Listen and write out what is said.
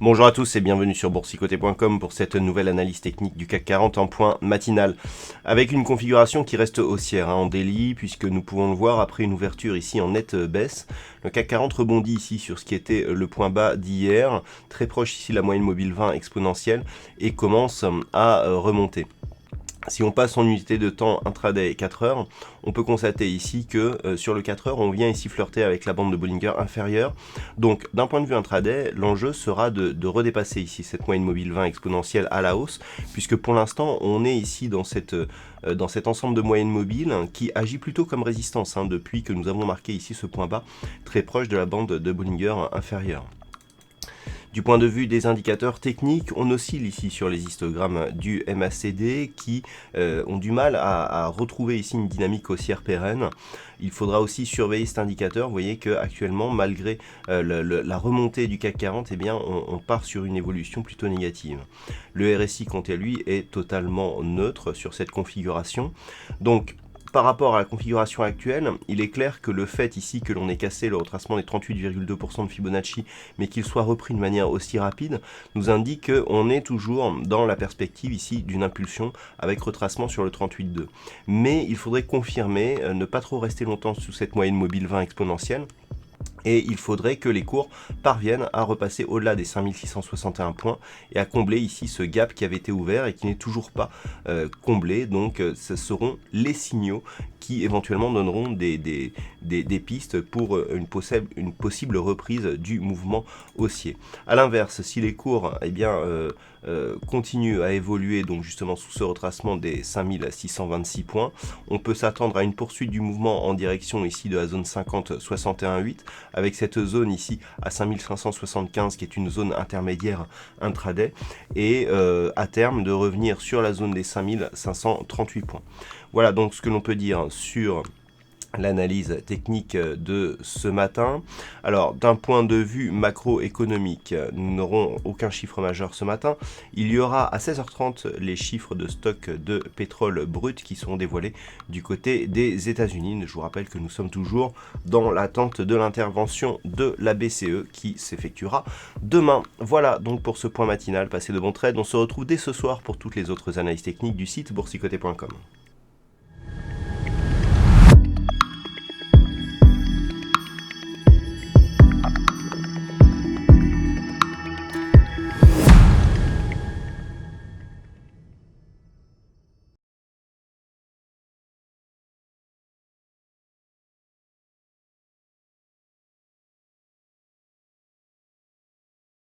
Bonjour à tous et bienvenue sur boursicoté.com pour cette nouvelle analyse technique du CAC 40 en point matinal. Avec une configuration qui reste haussière en daily, puisque nous pouvons le voir après une ouverture ici en nette baisse. Le CAC 40 rebondit ici sur ce qui était le point bas d'hier, très proche ici de la moyenne mobile 20 exponentielle, et commence à remonter. Si on passe en unité de temps intraday 4 heures, on peut constater ici que sur le 4 heures, on vient ici flirter avec la bande de Bollinger inférieure. Donc d'un point de vue intraday, l'enjeu sera de redépasser ici cette moyenne mobile 20 exponentielle à la hausse, puisque pour l'instant, on est ici dans cet ensemble de moyennes mobiles qui agit plutôt comme résistance depuis que nous avons marqué ici ce point bas très proche de la bande de Bollinger inférieure. Du point de vue des indicateurs techniques, on oscille ici sur les histogrammes du MACD qui ont du mal à retrouver ici une dynamique haussière pérenne. Il faudra aussi surveiller cet indicateur. Vous voyez qu'actuellement, malgré la remontée du CAC 40, eh bien, on part sur une évolution plutôt négative. Le RSI, quant à lui, est totalement neutre sur cette configuration. Donc, par rapport à la configuration actuelle, il est clair que le fait ici que l'on ait cassé le retracement des 38,2% de Fibonacci, mais qu'il soit repris de manière aussi rapide, nous indique qu'on est toujours dans la perspective ici d'une impulsion avec retracement sur le 38,2. Mais il faudrait confirmer, ne pas trop rester longtemps sous cette moyenne mobile 20 exponentielle. Et il faudrait que les cours parviennent à repasser au-delà des 5661 points et à combler ici ce gap qui avait été ouvert et qui n'est toujours pas comblé. Donc ce seront les signaux qui éventuellement donneront des pistes pour une possible reprise du mouvement haussier. A l'inverse, si les cours continuent à évoluer donc justement sous ce retracement des 5626 points, on peut s'attendre à une poursuite du mouvement en direction ici de la zone 50-61,8 avec cette zone ici à 5575 qui est une zone intermédiaire intraday et à terme de revenir sur la zone des 5538 points. Voilà donc ce que l'on peut dire sur l'analyse technique de ce matin. Alors d'un point de vue macroéconomique, nous n'aurons aucun chiffre majeur ce matin. Il y aura à 16h30 les chiffres de stock de pétrole brut qui seront dévoilés du côté des États-Unis. Je vous rappelle que nous sommes toujours dans l'attente de l'intervention de la BCE qui s'effectuera demain. Voilà donc pour ce point matinal. Passez de bons trades. On se retrouve dès ce soir pour toutes les autres analyses techniques du site boursicoté.com.